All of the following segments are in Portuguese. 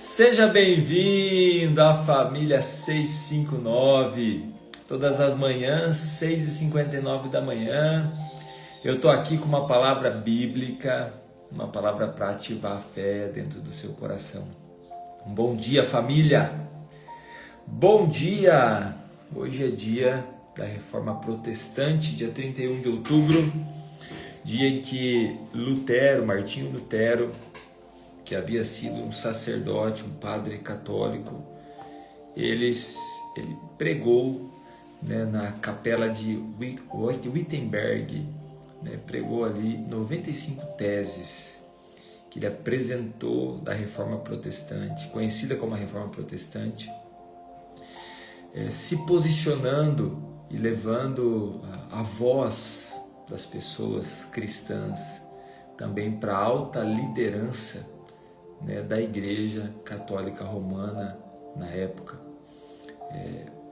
Seja bem-vindo à família 659. Todas as manhãs, 6h59 da manhã, eu estou aqui com uma palavra bíblica, uma palavra para ativar a fé dentro do seu coração. Um bom dia, família! Bom dia! Hoje é dia da Reforma Protestante, dia 31 de outubro, dia em que Martinho Lutero, que havia sido um sacerdote, um padre católico, ele pregou, na capela de Wittenberg, pregou ali 95 teses que ele apresentou da Reforma Protestante, conhecida como a Reforma Protestante, se posicionando e levando a voz das pessoas cristãs também para a alta liderança da Igreja Católica Romana na época.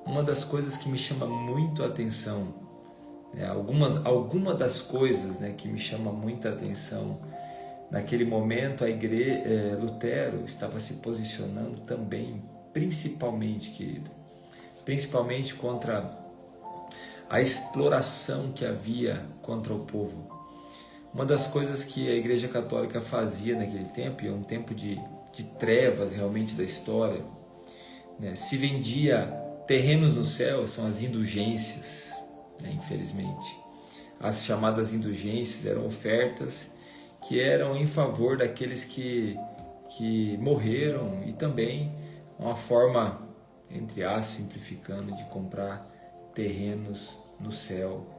Uma das coisas que me chama muito a atenção, alguma das coisas que me chama muita atenção, naquele momento Lutero estava se posicionando também, principalmente contra a exploração que havia contra o povo. Uma das coisas que a Igreja Católica fazia naquele tempo, e é um tempo de trevas realmente da história, se vendia terrenos no céu, são as indulgências, infelizmente. As chamadas indulgências eram ofertas que eram em favor daqueles que morreram, e também uma forma, entre aspas, simplificando, de comprar terrenos no céu.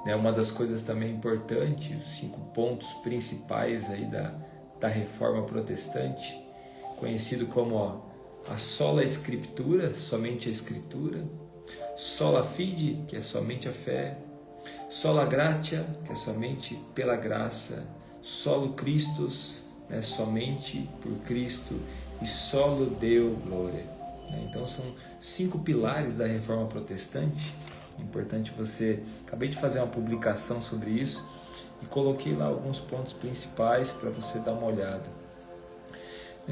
Uma das coisas também importantes, os 5 pontos principais aí da Reforma Protestante, conhecido como a sola Scriptura, somente a Escritura, sola fide, que é somente a fé, sola gratia, que é somente pela graça, solo Christus, somente por Cristo, e solo Deo Gloria. Então são 5 pilares da Reforma Protestante. É importante acabei de fazer uma publicação sobre isso e coloquei lá alguns pontos principais para você dar uma olhada.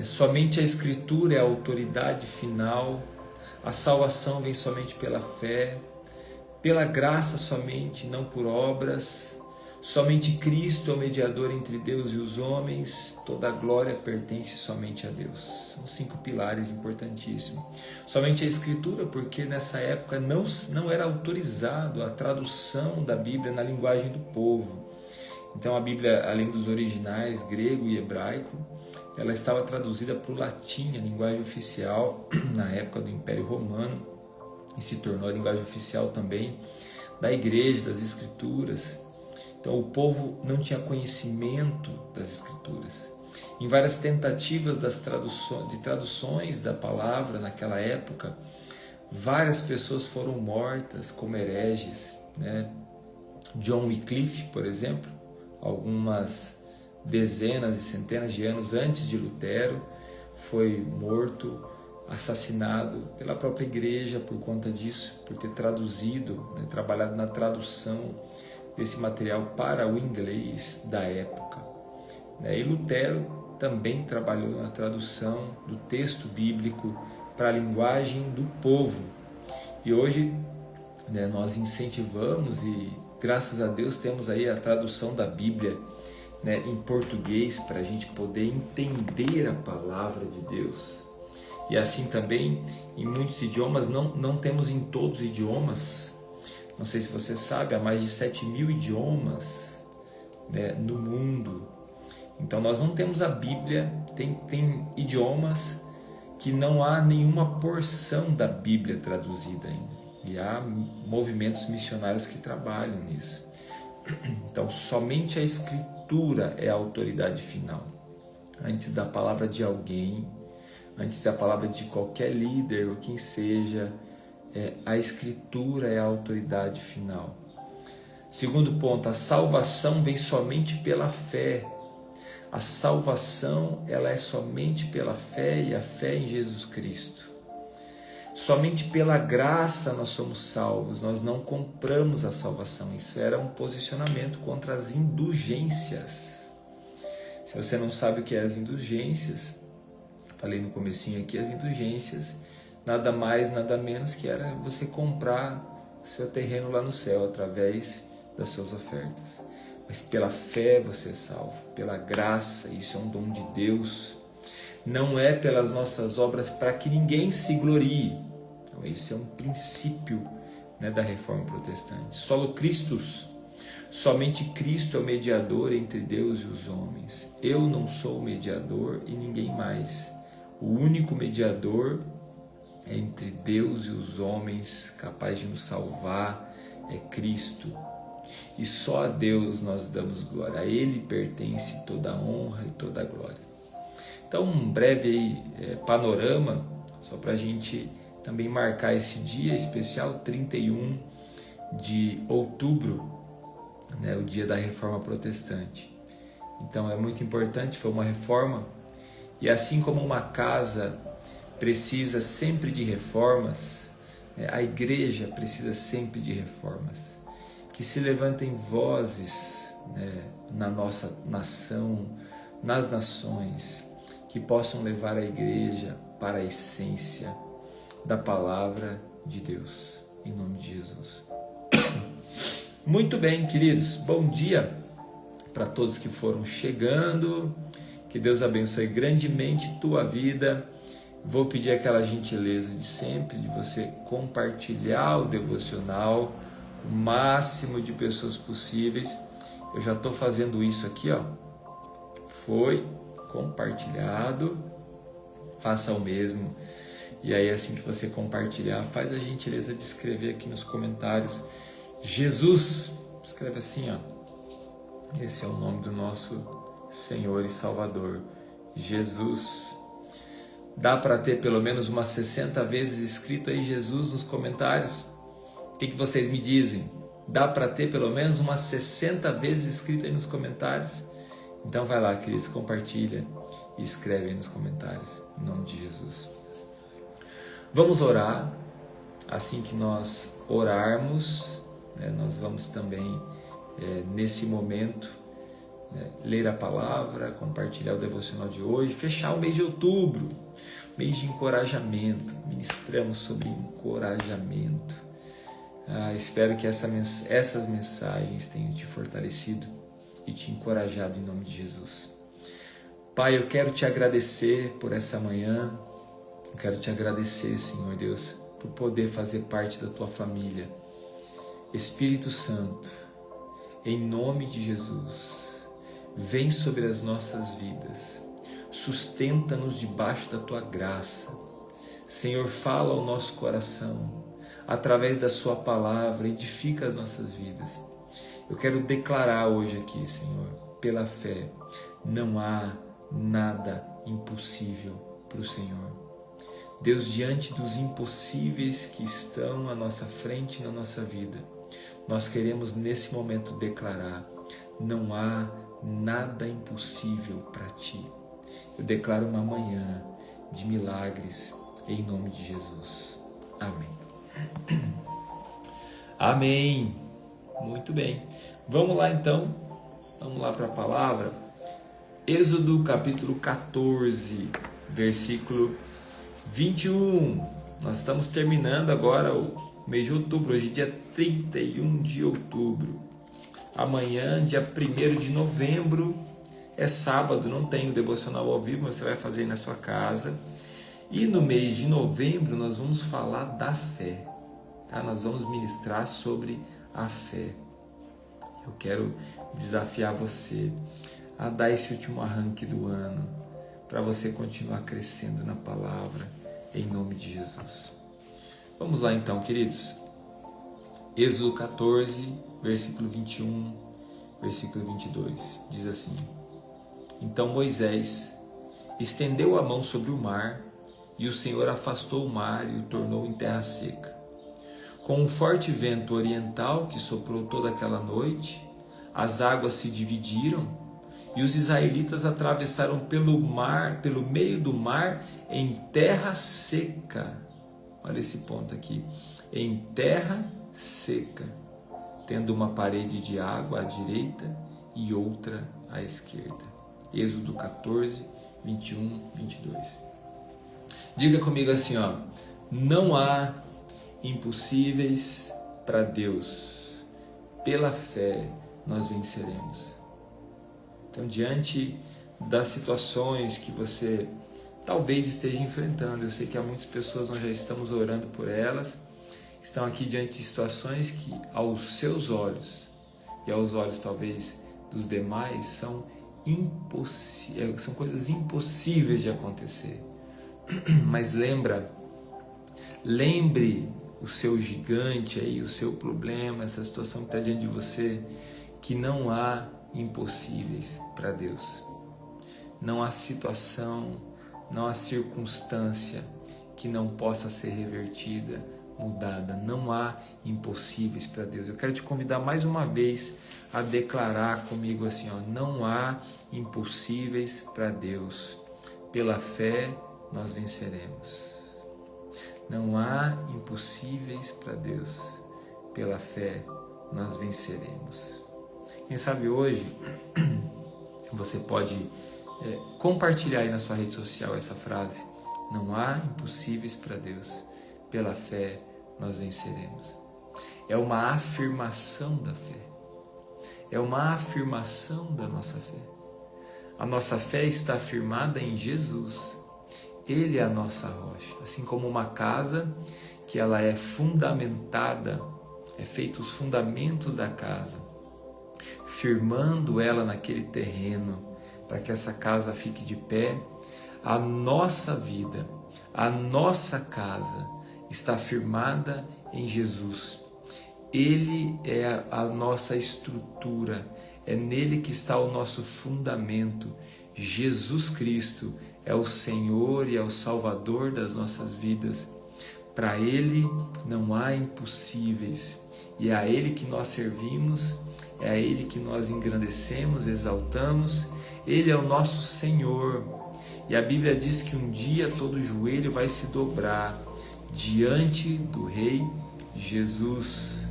Somente a Escritura é a autoridade final, a salvação vem somente pela fé, pela graça somente, não por obras, somente Cristo é o mediador entre Deus e os homens, toda a glória pertence somente a Deus. São 5 pilares importantíssimos. Somente a Escritura, porque nessa época não era autorizado a tradução da Bíblia na linguagem do povo. Então a Bíblia, além dos originais grego e hebraico, ela estava traduzida para o latim, a linguagem oficial na época do Império Romano, e se tornou a linguagem oficial também da Igreja, das Escrituras. Então o povo não tinha conhecimento das Escrituras. Em várias tentativas de traduções da palavra naquela época, várias pessoas foram mortas como hereges. John Wycliffe, por exemplo, algumas dezenas e centenas de anos antes de Lutero, foi morto, assassinado pela própria igreja por conta disso, por ter trabalhado na tradução desse material para o inglês da época. E Lutero também trabalhou na tradução do texto bíblico para a linguagem do povo. E hoje nós incentivamos e, graças a Deus, temos aí a tradução da Bíblia em português para a gente poder entender a palavra de Deus. E assim também em muitos idiomas, não temos em todos os idiomas. Não sei se você sabe, há mais de 7.000 idiomas no mundo. Então nós não temos a Bíblia, tem idiomas que não há nenhuma porção da Bíblia traduzida ainda. E há movimentos missionários que trabalham nisso. Então somente a Escritura é a autoridade final. Antes da palavra de alguém, antes da palavra de qualquer líder ou quem seja, a Escritura é a autoridade final. Segundo ponto, a salvação vem somente pela fé. A salvação, ela é somente pela fé, e a fé em Jesus Cristo. Somente pela graça nós somos salvos, nós não compramos a salvação. Isso era um posicionamento contra as indulgências. Se você não sabe o que é as indulgências, falei no comecinho aqui, as indulgências, nada mais, nada menos que era você comprar o seu terreno lá no céu através das suas ofertas. Mas pela fé você é salvo, pela graça, isso é um dom de Deus. Não é pelas nossas obras para que ninguém se glorie. Então, esse é um princípio, né, da reforma protestante. Solo Christus, somente Cristo é o mediador entre Deus e os homens. Eu não sou o mediador e ninguém mais. O único mediador entre Deus e os homens, capaz de nos salvar, é Cristo. E só a Deus nós damos glória. A Ele pertence toda a honra e toda a glória. Então, um breve panorama, só para a gente também marcar esse dia especial, 31 de outubro, né, o dia da Reforma Protestante. Então, é muito importante, foi uma reforma, e assim como uma casa precisa sempre de reformas, né, a igreja precisa sempre de reformas. Que se levantem vozes, né, na nossa nação, nas nações, que possam levar a igreja para a essência da palavra de Deus, em nome de Jesus. Muito bem, queridos, bom dia para todos que foram chegando, que Deus abençoe grandemente tua vida. Vou pedir aquela gentileza de sempre, de você compartilhar o devocional o máximo de pessoas possíveis. Eu já estou fazendo isso aqui, ó. Foi compartilhado, faça o mesmo. E aí, assim que você compartilhar, faz a gentileza de escrever aqui nos comentários Jesus, escreve assim, ó. Esse é o nome do nosso Senhor e Salvador, Jesus. Dá para ter pelo menos umas 60 vezes escrito aí Jesus nos comentários? O que vocês me dizem? Dá para ter pelo menos umas 60 vezes escrito aí nos comentários? Então vai lá, queridos, compartilha e escreve aí nos comentários, em nome de Jesus. Vamos orar. Assim que nós orarmos, né, nós vamos também, nesse momento, né, ler a palavra, compartilhar o devocional de hoje, fechar o mês de outubro, mês de encorajamento. Ministramos sobre encorajamento. Espero que essas mensagens tenham te fortalecido e te encorajado em nome de Jesus. Pai, eu quero te agradecer por essa manhã. Eu quero te agradecer, Senhor Deus, por poder fazer parte da tua família. Espírito Santo, em nome de Jesus, vem sobre as nossas vidas. Sustenta-nos debaixo da tua graça. Senhor, fala ao nosso coração. Através da sua palavra, edifica as nossas vidas. Eu quero declarar hoje aqui, Senhor, pela fé, não há nada impossível para o Senhor. Deus, diante dos impossíveis que estão à nossa frente na nossa vida, nós queremos nesse momento declarar, não há nada impossível para ti. Eu declaro uma manhã de milagres em nome de Jesus. Amém. Amém. Muito bem. Vamos lá então. Vamos lá para a palavra. Êxodo capítulo 14, versículo 21. Nós estamos terminando agora o mês de outubro. Hoje é dia 31 de outubro. Amanhã, dia 1º de novembro, é sábado. Não tem o devocional ao vivo, mas você vai fazer aí na sua casa. E no mês de novembro nós vamos falar da fé, tá? Nós vamos ministrar sobre a fé. Eu quero desafiar você a dar esse último arranque do ano, para você continuar crescendo na palavra, em nome de Jesus. Vamos lá então, queridos. Êxodo 14, versículo 21, versículo 22, diz assim: Então Moisés estendeu a mão sobre o mar, e o Senhor afastou o mar e o tornou em terra seca. Com um forte vento oriental que soprou toda aquela noite, as águas se dividiram e os israelitas atravessaram pelo meio do mar em terra seca. Olha esse ponto aqui. Em terra seca, tendo uma parede de água à direita e outra à esquerda. Êxodo 14, 21, 22. Diga comigo assim, ó: não há impossíveis para Deus. Pela fé nós venceremos. Então, diante das situações que você talvez esteja enfrentando, eu sei que há muitas pessoas, nós já estamos orando por elas, estão aqui diante de situações que aos seus olhos e aos olhos talvez dos demais são coisas impossíveis de acontecer. Mas lembre o seu gigante aí, o seu problema, essa situação que está diante de você, que não há impossíveis para Deus. Não há situação, não há circunstância que não possa ser revertida, mudada. Não há impossíveis para Deus. Eu quero te convidar mais uma vez a declarar comigo assim, ó: não há impossíveis para Deus. Pela fé nós venceremos. Não há impossíveis para Deus. Pela fé nós venceremos. Quem sabe hoje você pode compartilhar aí na sua rede social essa frase: não há impossíveis para Deus. Pela fé nós venceremos. É uma afirmação da fé. É uma afirmação da nossa fé. A nossa fé está afirmada em Jesus. Ele é a nossa rocha. Assim como uma casa que ela é fundamentada, é feito os fundamentos da casa, firmando ela naquele terreno para que essa casa fique de pé. A nossa vida, a nossa casa está firmada em Jesus. Ele é a nossa estrutura, é nele que está o nosso fundamento. Jesus Cristo é o Senhor e é o Salvador das nossas vidas. Para Ele não há impossíveis, e é a Ele que nós servimos, é a Ele que nós engrandecemos, exaltamos. Ele é o nosso Senhor, e a Bíblia diz que um dia todo joelho vai se dobrar diante do Rei Jesus.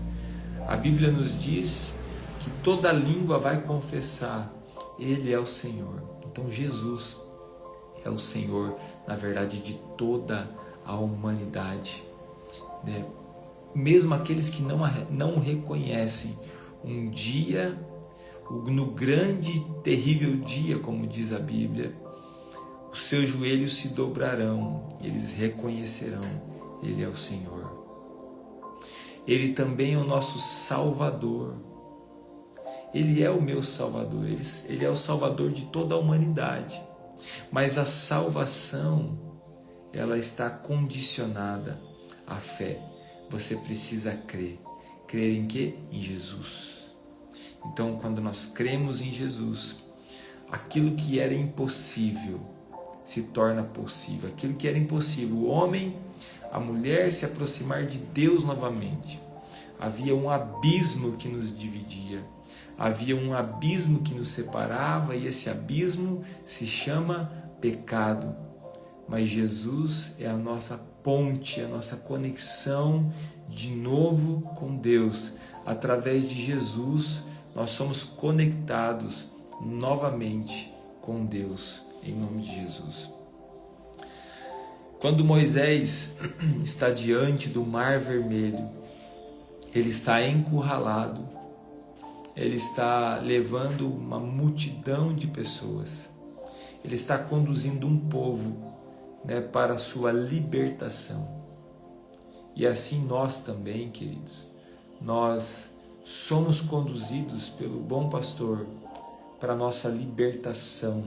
A Bíblia nos diz que toda língua vai confessar: Ele é o Senhor. Então Jesus é o Senhor, na verdade, de toda a humanidade, né? Mesmo aqueles que não o reconhecem, um dia, no grande terrível dia, como diz a Bíblia, os seus joelhos se dobrarão, eles reconhecerão: Ele é o Senhor. Ele também é o nosso Salvador. Ele é o meu Salvador, Ele é o Salvador de toda a humanidade. Mas a salvação, ela está condicionada à fé. Você precisa crer. Crer em quê? Em Jesus. Então, quando nós cremos em Jesus, aquilo que era impossível se torna possível. Aquilo que era impossível, o homem, a mulher se aproximar de Deus novamente. Havia um abismo que nos dividia. Havia um abismo que nos separava, e esse abismo se chama pecado. Mas Jesus é a nossa ponte, a nossa conexão de novo com Deus. Através de Jesus, nós somos conectados novamente com Deus, em nome de Jesus. Quando Moisés está diante do Mar Vermelho, ele está encurralado, ele está levando uma multidão de pessoas, ele está conduzindo um povo, né, para a sua libertação. E assim nós também, queridos, nós somos conduzidos pelo bom pastor para a nossa libertação,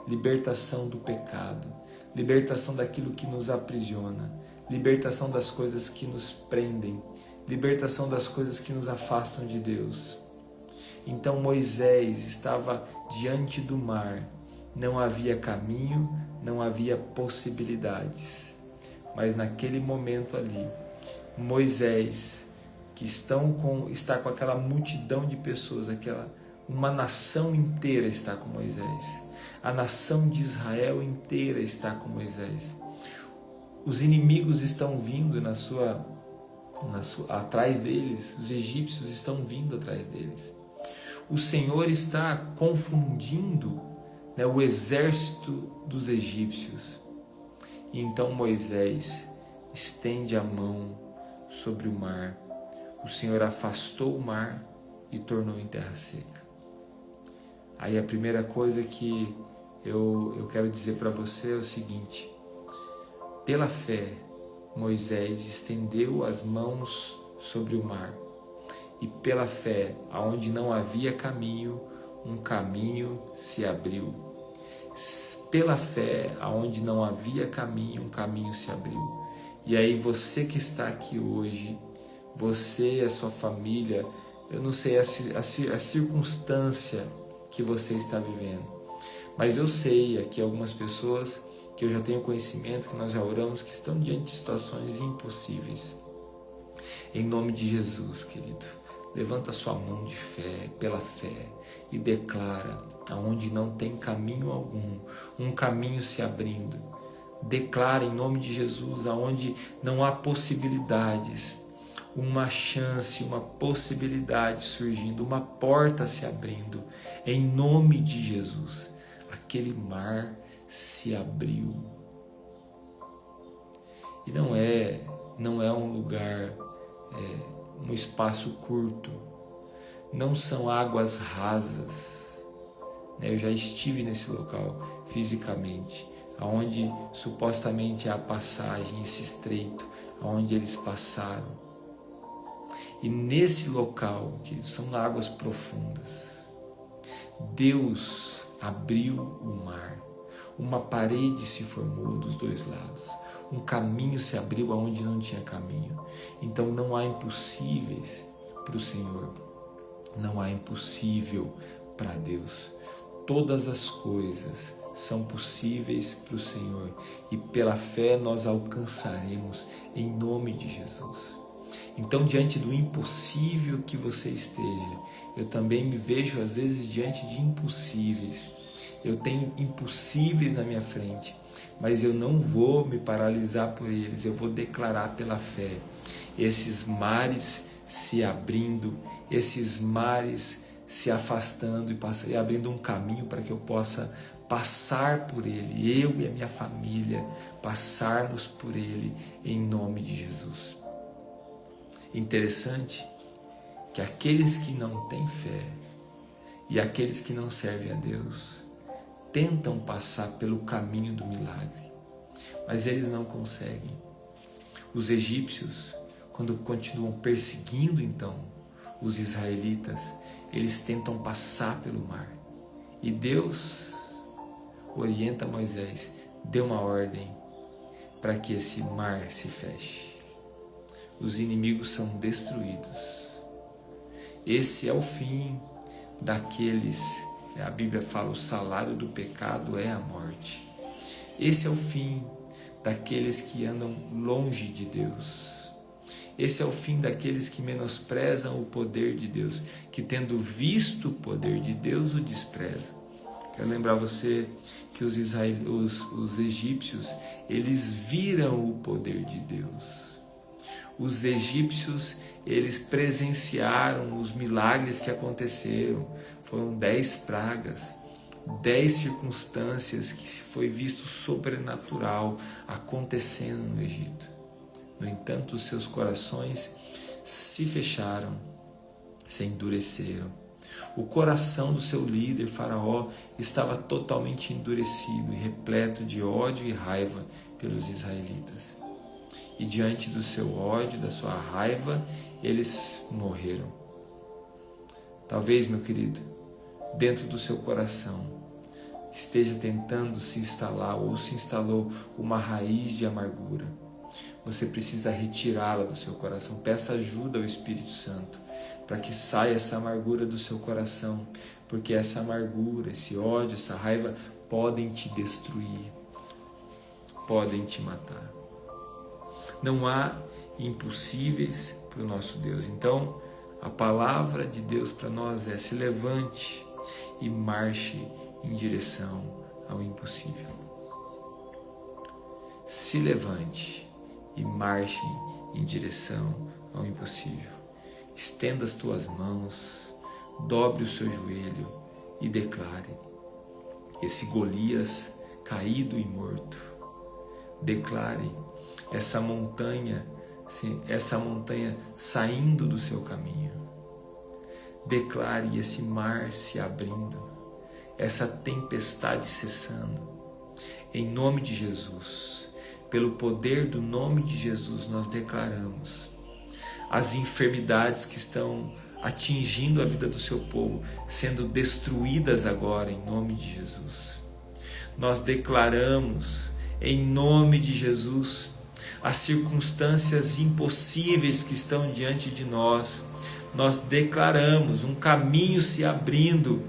libertação do pecado, libertação daquilo que nos aprisiona, libertação das coisas que nos prendem, libertação das coisas que nos afastam de Deus. Então Moisés estava diante do mar, não havia caminho, não havia possibilidades. Mas naquele momento ali, Moisés, que está com aquela multidão de pessoas, uma nação inteira está com Moisés. A nação de Israel inteira está com Moisés. Os inimigos estão vindo atrás deles, os egípcios estão vindo atrás deles. O Senhor está confundindo, né, o exército dos egípcios. E então Moisés estende a mão sobre o mar. O Senhor afastou o mar e tornou em terra seca. Aí a primeira coisa que eu quero dizer para você é o seguinte: pela fé, Moisés estendeu as mãos sobre o mar, e pela fé, aonde não havia caminho, um caminho se abriu. Pela fé, aonde não havia caminho, um caminho se abriu. E aí você que está aqui hoje, você e a sua família, eu não sei a circunstância que você está vivendo, mas eu sei aqui algumas pessoas que eu já tenho conhecimento, que nós já oramos, que estão diante de situações impossíveis. Em nome de Jesus, querido, levanta sua mão de fé, pela fé, e declara: aonde não tem caminho algum, um caminho se abrindo. Declara em nome de Jesus, aonde não há possibilidades, uma chance, uma possibilidade surgindo, uma porta se abrindo. Em nome de Jesus, aquele mar se abriu. E não é um lugar, um espaço curto, não são águas rasas. Eu já estive nesse local fisicamente, onde supostamente é a passagem, esse estreito, onde eles passaram. E nesse local, que são águas profundas, Deus abriu o mar, uma parede se formou dos dois lados, um caminho se abriu aonde não tinha caminho. Então não há impossíveis para o Senhor, não há impossível para Deus. Todas as coisas são possíveis para o Senhor, e pela fé nós alcançaremos em nome de Jesus. Então, diante do impossível que você esteja, eu também me vejo às vezes diante de impossíveis. Eu tenho impossíveis na minha frente, mas eu não vou me paralisar por eles, eu vou declarar pela fé esses mares se abrindo, esses mares se afastando e abrindo um caminho para que eu possa passar por ele, eu e a minha família passarmos por ele em nome de Jesus. Interessante que aqueles que não têm fé e aqueles que não servem a Deus tentam passar pelo caminho do milagre, mas eles não conseguem. Os egípcios, quando continuam perseguindo então os israelitas, eles tentam passar pelo mar, e Deus orienta Moisés, dê uma ordem para que esse mar se feche. Os inimigos são destruídos. Esse é o fim daqueles, a Bíblia fala, o salário do pecado é a morte. Esse é o fim daqueles que andam longe de Deus. Esse é o fim daqueles que menosprezam o poder de Deus, que tendo visto o poder de Deus o desprezam. Quero lembrar você que os egípcios, eles viram o poder de Deus. Os egípcios, eles presenciaram os milagres que aconteceram. Foram 10 pragas, 10 circunstâncias que se foi visto sobrenatural acontecendo no Egito. No entanto, os seus corações se fecharam, se endureceram. O coração do seu líder, Faraó, estava totalmente endurecido e repleto de ódio e raiva pelos israelitas. E diante do seu ódio, da sua raiva, eles morreram. Talvez, meu querido, dentro do seu coração esteja tentando se instalar ou se instalou uma raiz de amargura. Você precisa retirá-la do seu coração. Peça ajuda ao Espírito Santo para que saia essa amargura do seu coração, porque essa amargura, esse ódio, essa raiva podem te destruir, podem te matar. Não há impossíveis para o nosso Deus. Então, a palavra de Deus para nós é: se levante e marche em direção ao impossível. Se levante e marche em direção ao impossível. Estenda as tuas mãos, dobre o seu joelho e declare: esse Golias caído e morto, Declare essa montanha saindo do seu caminho. Declare esse mar se abrindo, essa tempestade cessando. Em nome de Jesus, pelo poder do nome de Jesus, nós declaramos as enfermidades que estão atingindo a vida do seu povo, sendo destruídas agora em nome de Jesus. Nós declaramos em nome de Jesus as circunstâncias impossíveis que estão diante de nós. Nós declaramos um caminho se abrindo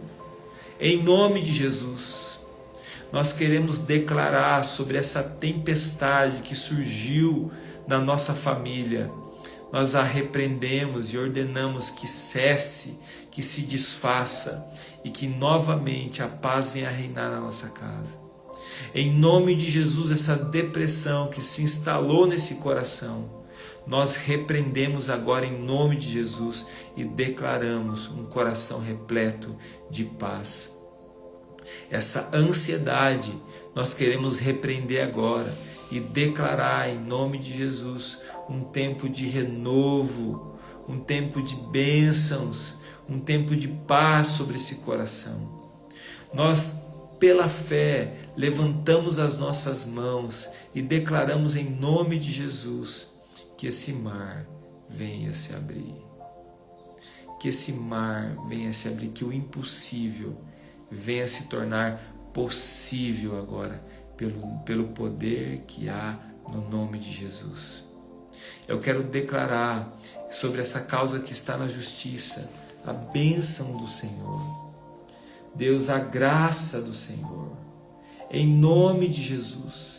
em nome de Jesus. Nós queremos declarar sobre essa tempestade que surgiu na nossa família. Nós a repreendemos e ordenamos que cesse, que se desfaça e que novamente a paz venha a reinar na nossa casa. Em nome de Jesus, essa depressão que se instalou nesse coração, nós repreendemos agora em nome de Jesus e declaramos um coração repleto de paz. Essa ansiedade nós queremos repreender agora e declarar em nome de Jesus um tempo de renovo, um tempo de bênçãos, um tempo de paz sobre esse coração. Nós, pela fé, levantamos as nossas mãos e declaramos em nome de Jesus que esse mar venha se abrir. Que esse mar venha se abrir, que o impossível venha se tornar possível agora, pelo poder que há no nome de Jesus. Eu quero declarar sobre essa causa que está na justiça, a bênção do Senhor. Deus, a graça do Senhor, em nome de Jesus.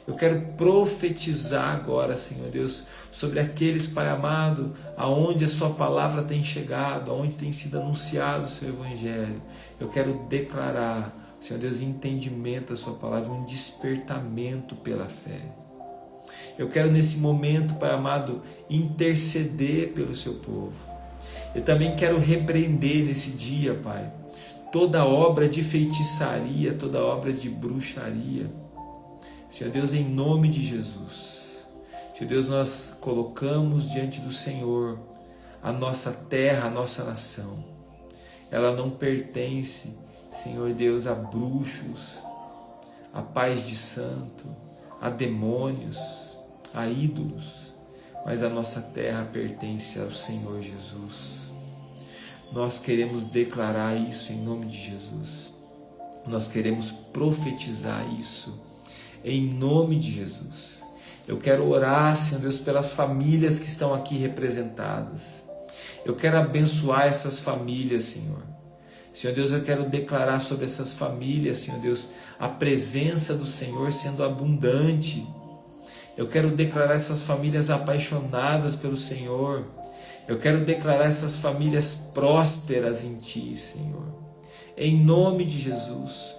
Eu quero profetizar agora, Senhor Deus, sobre aqueles, Pai amado, aonde a sua palavra tem chegado, aonde tem sido anunciado o seu evangelho. Eu quero declarar, Senhor Deus, entendimento da sua palavra, um despertamento pela fé. Eu quero nesse momento, Pai amado, interceder pelo seu povo. Eu também quero repreender nesse dia, Pai, toda obra de feitiçaria, toda obra de bruxaria. Senhor Deus, em nome de Jesus. Senhor Deus, nós colocamos diante do Senhor a nossa terra, a nossa nação. Ela não pertence, Senhor Deus, a bruxos, a pais de santo, a demônios, a ídolos, mas a nossa terra pertence ao Senhor Jesus. Nós queremos declarar isso em nome de Jesus. Nós queremos profetizar isso em nome de Jesus. Eu quero orar, Senhor Deus, pelas famílias que estão aqui representadas. Eu quero abençoar essas famílias, Senhor. Senhor Deus, eu quero declarar sobre essas famílias, Senhor Deus, a presença do Senhor sendo abundante. Eu quero declarar essas famílias apaixonadas pelo Senhor. Eu quero declarar essas famílias prósperas em Ti, Senhor. Em nome de Jesus.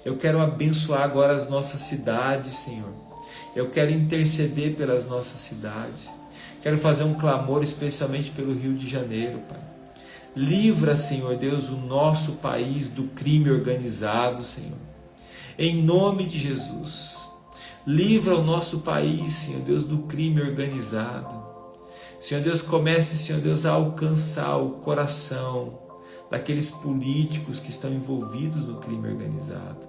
Eu quero abençoar agora as nossas cidades, Senhor. Eu quero interceder pelas nossas cidades. Quero fazer um clamor especialmente pelo Rio de Janeiro, Pai. Livra, Senhor Deus, o nosso país do crime organizado, Senhor. Em nome de Jesus. Livra o nosso país, Senhor Deus, do crime organizado. Senhor Deus, comece, Senhor Deus, a alcançar o coração daqueles políticos que estão envolvidos no crime organizado.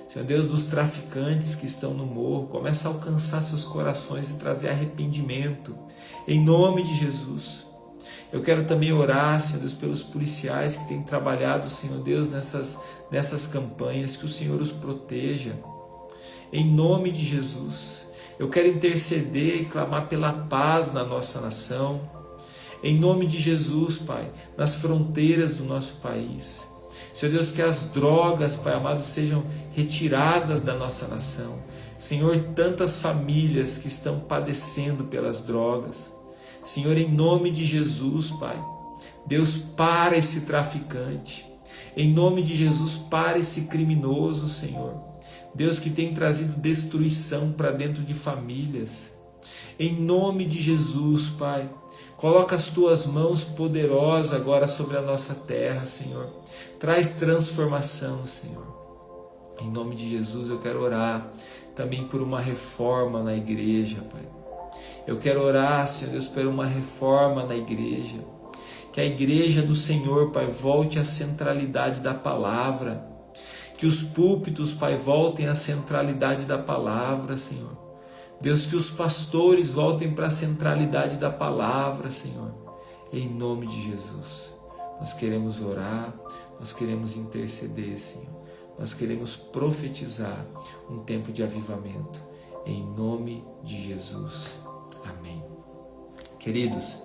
Senhor Deus, dos traficantes que estão no morro, comece a alcançar seus corações e trazer arrependimento. Em nome de Jesus. Eu quero também orar, Senhor Deus, pelos policiais que têm trabalhado, Senhor Deus, nessas campanhas, que o Senhor os proteja. Em nome de Jesus. Eu quero interceder e clamar pela paz na nossa nação. Em nome de Jesus, Pai, nas fronteiras do nosso país. Senhor Deus, que as drogas, Pai amado, sejam retiradas da nossa nação. Senhor, tantas famílias que estão padecendo pelas drogas. Senhor, em nome de Jesus, Pai, Deus, para esse traficante. Em nome de Jesus, para esse criminoso, Senhor. Deus, que tem trazido destruição para dentro de famílias. Em nome de Jesus, Pai, coloca as Tuas mãos poderosas agora sobre a nossa terra, Senhor. Traz transformação, Senhor. Em nome de Jesus eu quero orar. também por uma reforma na igreja, Pai. Eu quero orar, Senhor Deus, por uma reforma na igreja. Que a igreja do Senhor, Pai, volte à centralidade da palavra. Que os púlpitos, Pai, voltem à centralidade da palavra, Senhor. Deus, que os pastores voltem para a centralidade da palavra, Senhor. Em nome de Jesus. Nós queremos orar, nós queremos interceder, Senhor. Nós queremos profetizar um tempo de avivamento. Em nome de Jesus. Amém. Queridos,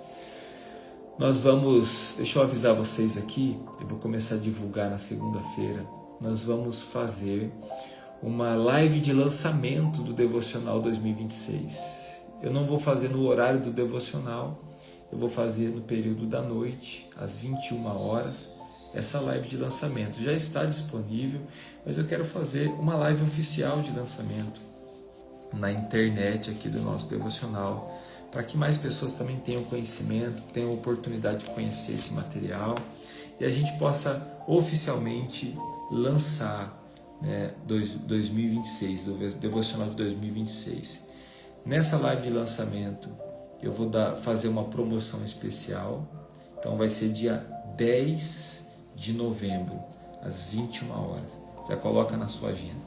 nós vamos, deixa eu avisar vocês aqui, eu vou começar a divulgar na segunda-feira, nós vamos fazer uma live de lançamento do Devocional 2026. Eu não vou fazer no horário do Devocional, eu vou fazer no período da noite, às 21 horas, essa live de lançamento. Já está disponível, mas eu quero fazer uma live oficial de lançamento na internet aqui do nosso Devocional, para que mais pessoas também tenham conhecimento, tenham oportunidade de conhecer esse material e a gente possa oficialmente lançar 2026, o Devocional de 2026. Nessa live de lançamento eu vou fazer uma promoção especial, então vai ser dia 10 de novembro, às 21 horas. Já coloca na sua agenda.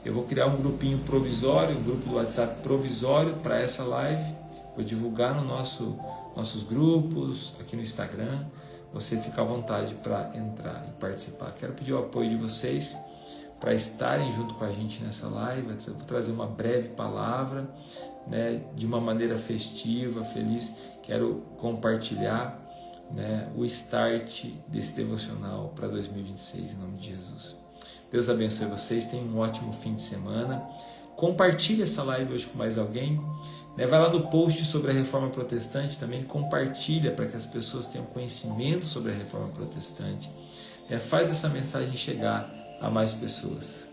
Eu vou criar um grupinho provisório, um grupo do WhatsApp provisório para essa live. Vou divulgar no nossos grupos, aqui no Instagram. Você fica à vontade para entrar e participar. Quero pedir o apoio de vocês para estarem junto com a gente nessa live. Eu vou trazer uma breve palavra, de uma maneira festiva, feliz. Quero compartilhar o start desse devocional para 2026, em nome de Jesus. Deus abençoe vocês, tenham um ótimo fim de semana. Compartilhe essa live hoje com mais alguém. Vai lá no post sobre a Reforma Protestante também, compartilha para que as pessoas tenham conhecimento sobre a Reforma Protestante. Faz essa mensagem chegar a mais pessoas.